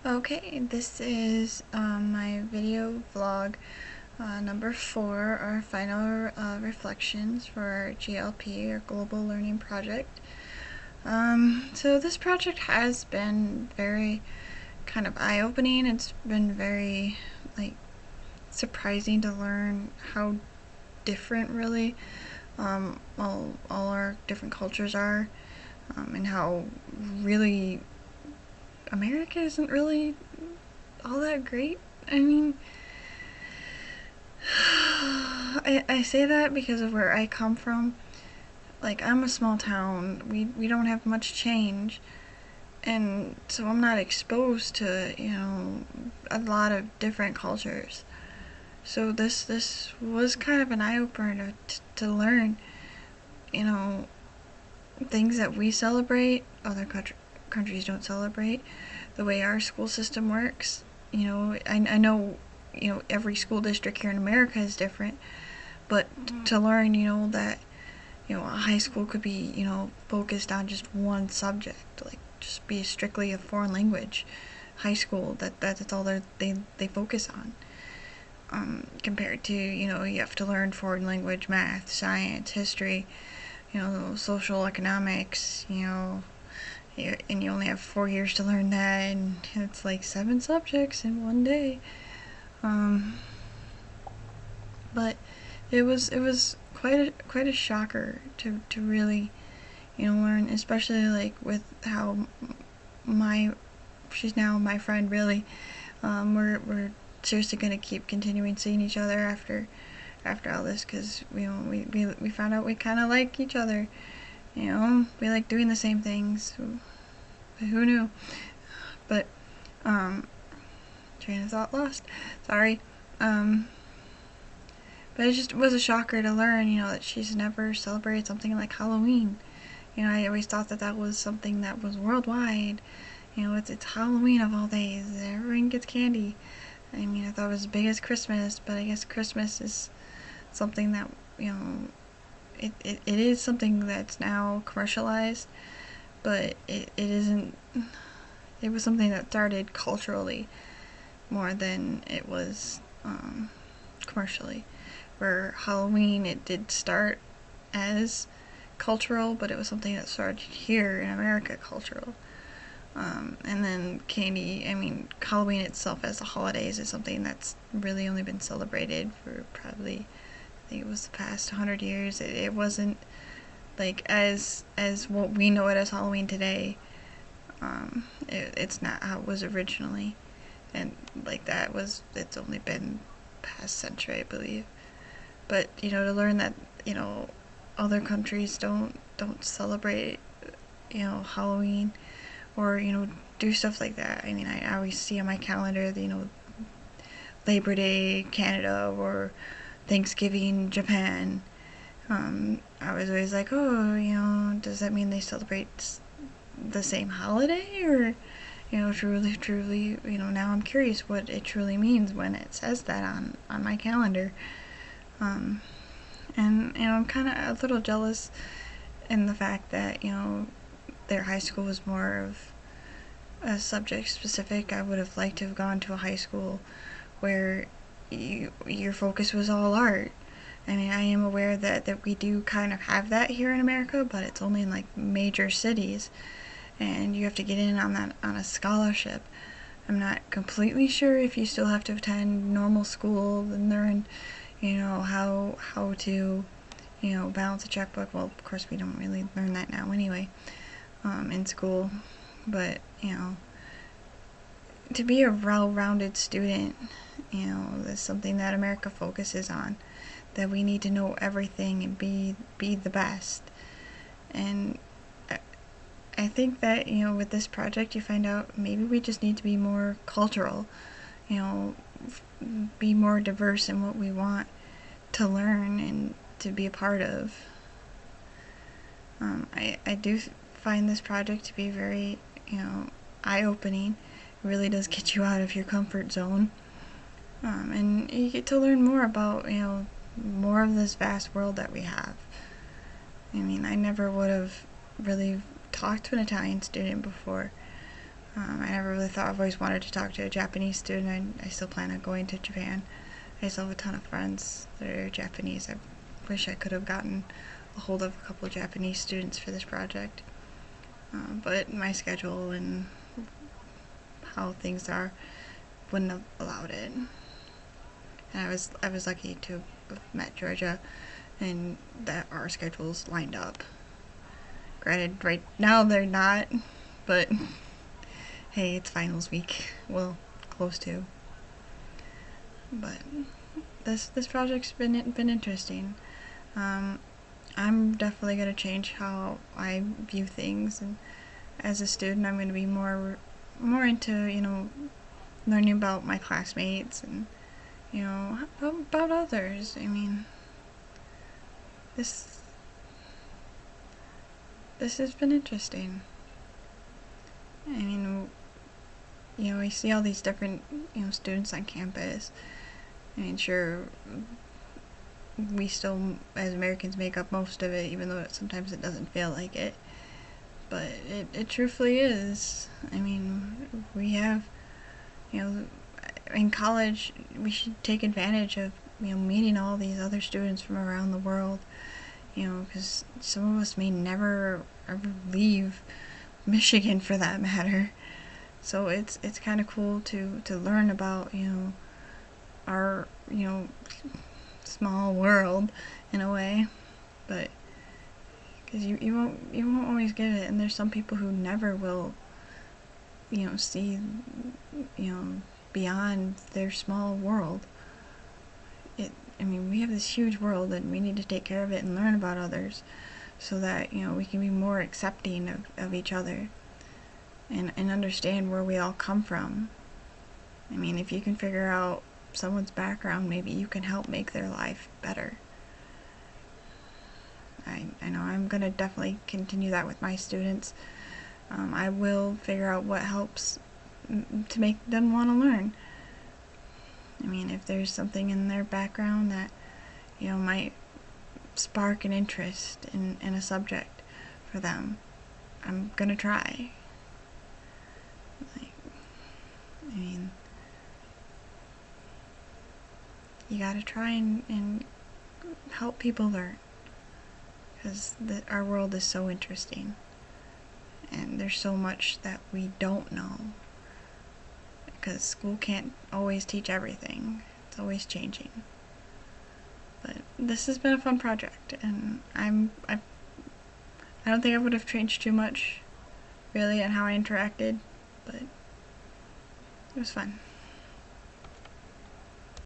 Okay, this is my video vlog number 4, our final reflections for our GLP, or Global Learning Project. So this project has been very kind of eye-opening. It's been very surprising to learn how different really all our different cultures are, and how really America isn't really all that great. I mean, I say that because of where I come from. Like, I'm a small town. We don't have much change. And so I'm not exposed to, a lot of different cultures. So this was kind of an eye-opener to learn, you know, things that we celebrate, other countries don't celebrate, the way our school system works. I know, every school district here in America is different, but to learn, that, a high school could be, focused on just one subject, like just be strictly a foreign language high school, that's all they focus on. Compared to, you have to learn foreign language, math, science, history, social economics, and you only have 4 years to learn that, and it's like 7 subjects in one day. But it was quite a shocker to really, learn, especially like with how she's now my friend, really. We're seriously gonna keep continuing seeing each other after all this, because we found out we kind of like each other. We like doing the same things. Who knew? But train of thought lost. Sorry. But it just was a shocker to learn, that she's never celebrated something like Halloween. I always thought that was something that was worldwide. It's Halloween of all days. Everyone gets candy. I mean, I thought it was as big as Christmas, but I guess Christmas is something that, it is something that's now commercialized, but it isn't. It was something that started culturally more than it was commercially. Where Halloween, it did start as cultural, but it was something that started here in America cultural. And then candy, I mean, Halloween itself as a holidays is something that's really only been celebrated for probably, I think it was the past 100 years. It wasn't like as what we know it as Halloween today. It's not how it was originally, and like it's only been past century, I believe. But to learn that other countries don't celebrate Halloween, or do stuff like that. I mean, I always see on my calendar Labor Day Canada, or Thanksgiving Japan. I was always like, oh, does that mean they celebrate the same holiday, or truly, now I'm curious what it truly means when it says that on my calendar. And I'm kind of a little jealous in the fact that their high school was more of a subject specific. I would have liked to have gone to a high school where your focus was all art. I mean, I am aware that we do kind of have that here in America, but it's only in like major cities, and you have to get in on that on a scholarship. I'm not completely sure if you still have to attend normal school and learn, how to, balance a checkbook. Well, of course, we don't really learn that now anyway, in school. But, to be a well-rounded student, is something that America focuses on. That we need to know everything and be the best. And I think that, with this project, you find out maybe we just need to be more cultural, be more diverse in what we want to learn and to be a part of. I do find this project to be very, eye-opening. It really does get you out of your comfort zone. And you get to learn more about, more of this vast world that we have. I mean, I never would have really talked to an Italian student before. I never really thought, I've always wanted to talk to a Japanese student. I still plan on going to Japan. I still have a ton of friends that are Japanese. I wish I could have gotten a hold of a couple of Japanese students for this project. But my schedule and how things are wouldn't have allowed it. And I was lucky to have met Georgia and that our schedules lined up. Granted, right now they're not, but hey, it's finals week. Well, close to. But this project's been interesting. I'm definitely gonna change how I view things, and as a student, I'm gonna be more into learning about my classmates and about others. I mean, this has been interesting. I mean, we see all these different students on campus. I mean, sure, we still as Americans make up most of it, even though sometimes it doesn't feel like it. But it truthfully is. I mean, we have, in college, we should take advantage of meeting all these other students from around the world. Because some of us may never ever leave Michigan for that matter. So it's kind of cool to learn about our small world in a way, but because you won't always get it, and there's some people who never will see beyond their small world. I mean, we have this huge world and we need to take care of it and learn about others so that we can be more accepting of each other and understand where we all come from. I mean, if you can figure out someone's background, maybe you can help make their life better. I know I'm going to definitely continue that with my students. I will figure out what helps to make them want to learn. I mean, if there's something in their background that might spark an interest in a subject for them, I'm going to try. I mean, you gotta try and help people learn, because our world is so interesting and there's so much that we don't know, because school can't always teach everything. It's always changing. But this has been a fun project, and I don't think I would have changed too much really on how I interacted, but it was fun.